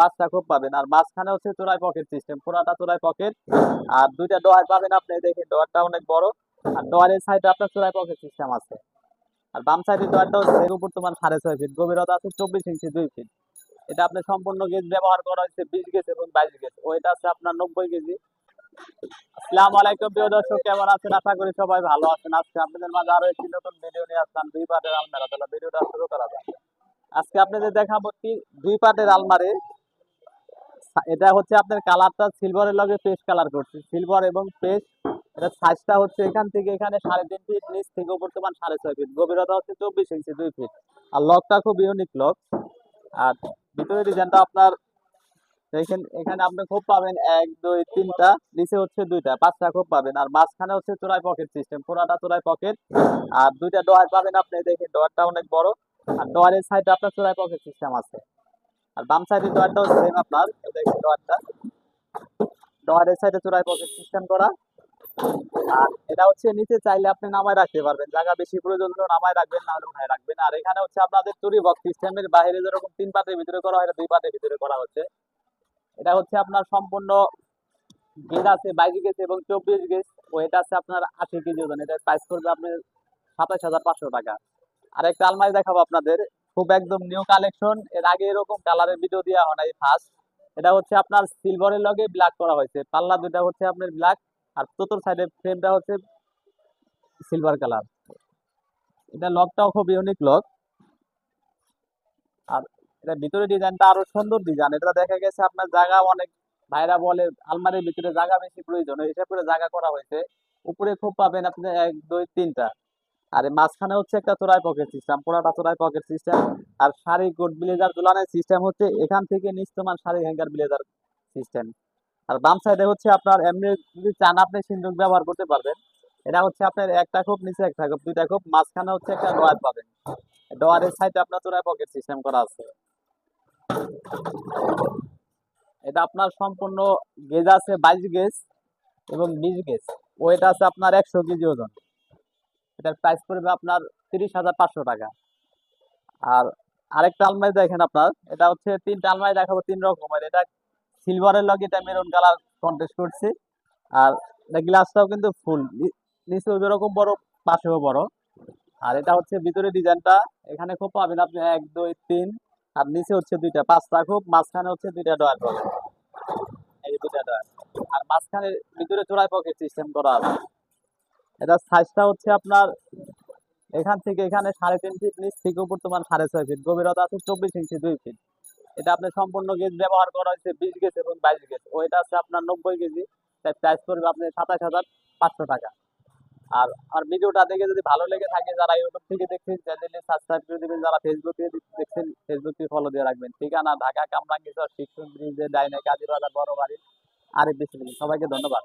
পাঁচটা খোপ পাবেন। আর মাঝখানে হচ্ছে চোরাই পকেট সিস্টেম, পুরাটা চোরাই পকেট। আর দুইটা ডয়ার পাবেন আপনি, দেখেন ডয়ারটা অনেক বড়। আর ডয়ারের সাইডে আপনার চোরাই পকেট সিস্টেম আছে। আর বাম সাইডের ডয়ারটা হচ্ছে উপর তোমার 6.5 ফিট, গভীরতা আছে 24 ইঞ্চি 2 ফিট। এটা আপনার সম্পূর্ণ গেজ ব্যবহার করা হয়েছে, 20 গেজ এবং 22 গেজ। ওইটা আছে আপনার 90 কেজি। আসসালামু আলাইকুম প্রিয় দর্শক, কেমন আছেন? আশা করি সবাই ভালো আছেন। আজকে আপনাদের মাঝে আরো একটি নতুন ভিডিও নিয়ে আসলাম, দুই পাটের আলমারি। তাহলে ভিডিওটা শুরু করা যাক। আজকে আপনাদের দেখাবো দুই পাটের আলমারি। এটা হচ্ছে আপনার কালারটা সিলভারের লগে পেস্ট কালার করছে, সিলভার এবং পেস্ট। এটা সাইজটা হচ্ছে এখান থেকে এখানে 3.5 ফিট, নিচ থেকে উপর তোমার 6.5 ফিট, গভীরতা হচ্ছে 24 ইঞ্চি 2 ফিট। আর লকটা খুব ইউনিক লক। আর ভিতরে ডিজাইনটা আপনার দেখেন, এখানে আপনি খোপ পাবেন 1 2 3টা, নিচে হচ্ছে দুইটা, পাঁচটা খোপ পাবেন। আর মাঝখানে হচ্ছে চোরাই পকেট সিস্টেম, পুরাটা চোরাই পকেট। আর দুইটা ডয়ার পাবেন আপনি, দেখেন ডয়ারটা অনেক বড়। আর ডয়ারের সাইডে আপনার চোরাই পকেট সিস্টেম আছে। আর বাম সাইডের ডয়ারটাও সেম আপনার, দেখেন ডয়ারটা, ডয়ারের সাইডে চোরাই পকেট সিস্টেম করা। আর এটা হচ্ছে নিচে চাইলে আপনি নামায় রাখতে পারবেন, জায়গা বেশি প্রয়োজন হলে নামায় রাখবেন, না হলে উঠায় রাখবেন। আর এখানে হচ্ছে আপনাদের চুরি বক্স সিস্টেমের বাইরে যেরকম 3 পাটের ভিতরে করা হয়, 2 পাটের ভিতরে করা হচ্ছে। এটা হচ্ছে আপনার সম্পূর্ণ গেজ আছে 22 গেজ এবং 24 গেজ। ওয়েট আছে আপনার 80 কেজি ওজন। এটার প্রাইস করবে আপনার 27,500 টাকা। আর একটা আলমারি দেখাবো আপনাদের, খুব একদম নিউ কালেকশন। এর আগে এরকম কালারের ভিডিও দেওয়া হয় নাই, ফার্স্ট। এটা হচ্ছে আপনার সিলভারের লগে ব্ল্যাক করা হয়েছে, পাল্লা দুটা হচ্ছে আপনার ব্ল্যাক। আর চতুর সাইডের ফ্রেমটা হচ্ছে সিলভার কালার। এটা লকটাও খুব ইউনিক লক। আর এটা ভিতরে ডিজাইনটা আরো সুন্দর ডিজাইন। এটা দেখা গেছে আপনার জায়গা অনেক, ভাইরা বলে আলমারির ভিতরে জায়গা বেশি প্রয়োজন, ওই হিসাব করে জায়গা করা হয়েছে। উপরে খুব পাবেন আপনি 1 2 3টা। আর এই মাঝখানে হচ্ছে একটা চোরাই পকেট সিস্টেম, পুরাটা চোরাই পকেট সিস্টেম। আর শাড়ি কোট ব্লেজার ঝুলানোর সিস্টেম হচ্ছে এখান থেকে নিচ তোমার শাড়ি হ্যাঙ্গার ব্লেজার সিস্টেম। আর বাম সাইডে হচ্ছে আপনার এমনি যদি চান আপনি সিন্দুক ব্যবহার করতে পারবেন। এটা হচ্ছে আপনার একটা খোপ, নিচে একটা খোপ, দুইটা খোপ, মাঝখানে হচ্ছে একটা ডোয়ার পাবেন। ডোয়ারের সাইডে আপনার চোরাই পকেট সিস্টেম করা আছে। এটা আপনার সম্পূর্ণ গেজ আছে 22 গেজ এবং 20 গেজ। ওয়েট আছে আপনার 100 কেজি ওজন। এটার প্রাইস পড়বে আপনার 30,500 টাকা। আর আরেকটা আলমারি দেখেন আপনার, এটা হচ্ছে 3টা আলমারি দেখাবো 3 রকমের। এটা সিলভারের লগে এটা মেরুন কালার কন্ট্রাস্ট করছে। আর এটা গ্লাসটাও কিন্তু ফুল, নিচেও যেরকম বড়, পাশেও বড়। আর এটা হচ্ছে ভিতরে ডিজাইনটা, এখানে খুব পাবেন আপনি 1 2 3। আর নিচে হচ্ছে দুইটা, পাঁচটা খুব, মাঝখানে হচ্ছে দুইটা ডয়ার পাবেন, এই দুইটা ডয়ার। আর মাঝখানে ভিতরে চোরাই পকেট সিস্টেম করা আছে। এটা সাইজটা হচ্ছে আপনার এখান থেকে এখানে 3.5 ফিট, নিচ থেকে উপর তোমার 6.5 ফিট, গভীরতা আছে 24 ইঞ্চি 2 ফিট। এটা আপনার সম্পূর্ণ গেজ ব্যবহার করা হয়েছে, 20 গেজ এবং 22 গেজ। ওইটা আছে আপনার 90 কেজি। তার প্রাইস করবে আপনি 27,500 টাকা। আর আর ভিডিওটা দেখে যদি ভালো লেগে থাকে, যারা ইউটিউব থেকে দেখছেন চ্যানেলটি সাবস্ক্রাইব করে দিবেন, যারা ফেসবুক থেকে দেখছেন ফেসবুক থেকে ফলো দিয়ে রাখবেন। ঠিকানা ঢাকা কামরাঙ্গীরচর শিক্ষক ব্রিজের ডাইনে, কাজীবাজার বড় বাড়ি, আরিফ বিসমিল্লাহ। সবাইকে ধন্যবাদ।